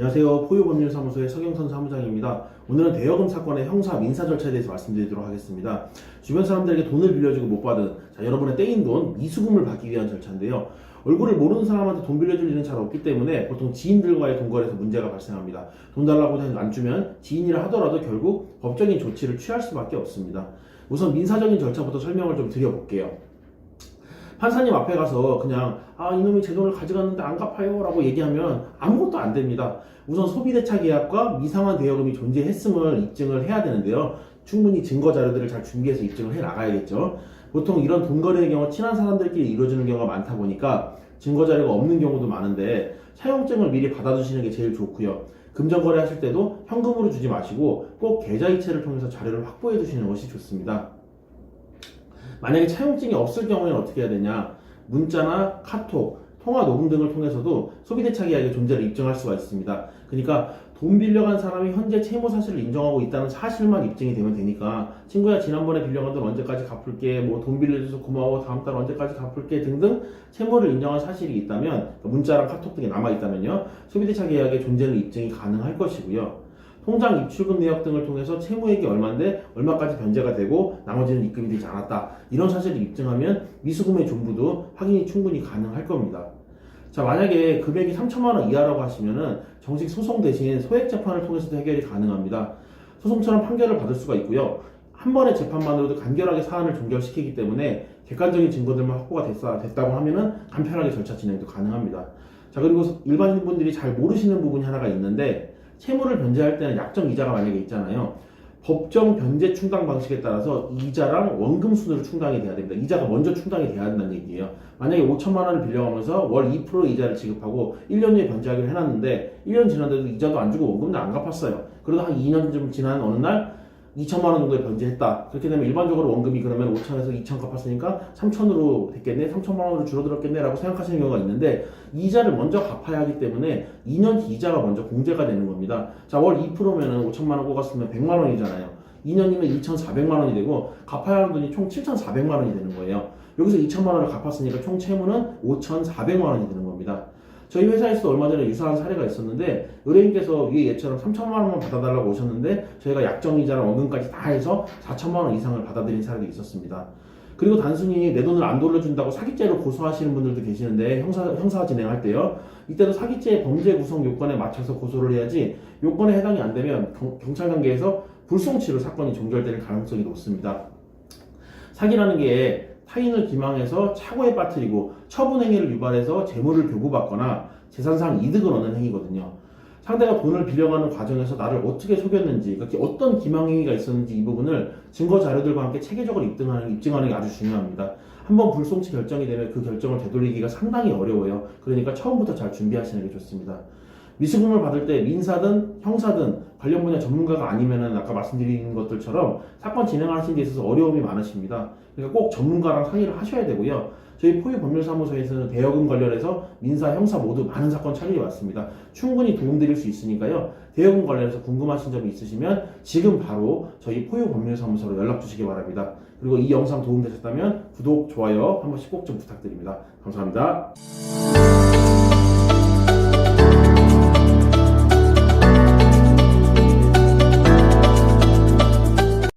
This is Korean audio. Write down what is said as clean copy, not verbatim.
안녕하세요. 포유법률사무소의 서경선 사무장입니다. 오늘은 대여금 사건의 형사 민사 절차에 대해서 말씀드리도록 하겠습니다. 주변 사람들에게 돈을 빌려주고 못 받은 여러분의 떼인 돈 미수금을 받기 위한 절차인데요. 얼굴을 모르는 사람한테 돈 빌려줄 일은 잘 없기 때문에 보통 지인들과의 돈거래에서 문제가 발생합니다. 돈 달라고 해서 안 주면 지인이라 하더라도 결국 법적인 조치를 취할 수밖에 없습니다. 우선 민사적인 절차부터 설명을 좀 드려볼게요. 판사님 앞에 가서 그냥 이놈이 제 돈을 가져갔는데 안 갚아요 라고 얘기하면 아무것도 안 됩니다. 우선 소비대차 계약과 미상환 대여금이 존재했음을 입증을 해야 되는데요. 충분히 증거 자료들을 잘 준비해서 입증을 해 나가야겠죠. 보통 이런 돈 거래의 경우 친한 사람들끼리 이루어지는 경우가 많다 보니까 증거 자료가 없는 경우도 많은데 사용증을 미리 받아두시는 게 제일 좋고요. 금전 거래 하실 때도 현금으로 주지 마시고 꼭 계좌이체를 통해서 자료를 확보해 두시는 것이 좋습니다. 만약에 차용증이 없을 경우에는 어떻게 해야 되냐? 문자나 카톡, 통화 녹음 등을 통해서도 소비대차 계약의 존재를 입증할 수가 있습니다. 그러니까 돈 빌려간 사람이 현재 채무 사실을 인정하고 있다는 사실만 입증이 되면 되니까 친구야 지난번에 빌려간 돈 언제까지 갚을게, 뭐 돈 빌려줘서 고마워, 다음 달 언제까지 갚을게 등등 채무를 인정한 사실이 있다면, 문자랑 카톡 등이 남아있다면요, 소비대차 계약의 존재는 입증이 가능할 것이고요. 통장 입출금 내역 등을 통해서 채무액이 얼마인데 얼마까지 변제가 되고 나머지는 입금이 되지 않았다, 이런 사실을 입증하면 미수금의 존부도 확인이 충분히 가능할 겁니다. 자, 만약에 금액이 3천만 원 이하라고 하시면은 정식 소송 대신 소액 재판을 통해서도 해결이 가능합니다. 소송처럼 판결을 받을 수가 있고요. 한 번의 재판만으로도 간결하게 사안을 종결시키기 때문에 객관적인 증거들만 확보가 됐다고 하면은 간편하게 절차 진행도 가능합니다. 자, 그리고 일반인분들이 잘 모르시는 부분이 하나가 있는데, 채무를 변제할 때는 약정 이자가 만약에 있잖아요. 법정 변제 충당 방식에 따라서 이자랑 원금 순으로 충당이 돼야 됩니다. 이자가 먼저 충당이 돼야 된다는 얘기예요. 만약에 5천만 원을 빌려가면서 월 2% 이자를 지급하고 1년 후에 변제하기로 해놨는데 1년 지났는데도 이자도 안 주고 원금도 안 갚았어요. 그러다 한 2년 좀 지난 어느 날 2천만 원 정도에 변제했다. 그렇게 되면 일반적으로 원금이 그러면 5천에서 2천 갚았으니까 3천으로 됐겠네, 3천만 원으로 줄어들었겠네 라고 생각하시는 경우가 있는데, 이자를 먼저 갚아야 하기 때문에 2년 뒤 이자가 먼저 공제가 되는 겁니다. 자, 월 2%면은 5천만 원 꽂았으면 100만 원이잖아요. 2년이면 2,400만 원이 되고 갚아야 하는 돈이 총 7,400만 원이 되는 거예요. 여기서 2천만 원을 갚았으니까 총 채무는 5,400만 원이 되는 겁니다. 저희 회사에서도 얼마 전에 유사한 사례가 있었는데, 의뢰인께서 위에 얘처럼 3천만 원만 받아달라고 오셨는데 저희가 약정이자랑 원금까지 다 해서 4천만 원 이상을 받아들인 사례도 있었습니다. 그리고 단순히 내 돈을 안 돌려준다고 사기죄로 고소하시는 분들도 계시는데, 형사 진행할 때요, 이때도 사기죄 범죄 구성 요건에 맞춰서 고소를 해야지, 요건에 해당이 안 되면 경찰 단계에서 불송치로 사건이 종결될 가능성이 높습니다. 사기라는 게 타인을 기망해서 착오에 빠뜨리고 처분 행위를 유발해서 재물을 교부받거나 재산상 이득을 얻는 행위거든요. 상대가 돈을 빌려가는 과정에서 나를 어떻게 속였는지, 어떤 기망 행위가 있었는지, 이 부분을 증거 자료들과 함께 체계적으로 입증하는 게 아주 중요합니다. 한번 불송치 결정이 되면 그 결정을 되돌리기가 상당히 어려워요. 그러니까 처음부터 잘 준비하시는 게 좋습니다. 미수금을 받을 때 민사든 형사든 관련 분야 전문가가 아니면은 아까 말씀드린 것들처럼 사건 진행하시는 데 있어서 어려움이 많으십니다. 그러니까 꼭 전문가랑 상의를 하셔야 되고요. 저희 포유법률사무소에서는 대여금 관련해서 민사, 형사 모두 많은 사건 처리해 왔습니다. 충분히 도움드릴 수 있으니까요. 대여금 관련해서 궁금하신 점이 있으시면 지금 바로 저희 포유법률사무소로 연락 주시기 바랍니다. 그리고 이 영상 도움되셨다면 구독, 좋아요 한 번씩 꼭 좀 부탁드립니다. 감사합니다.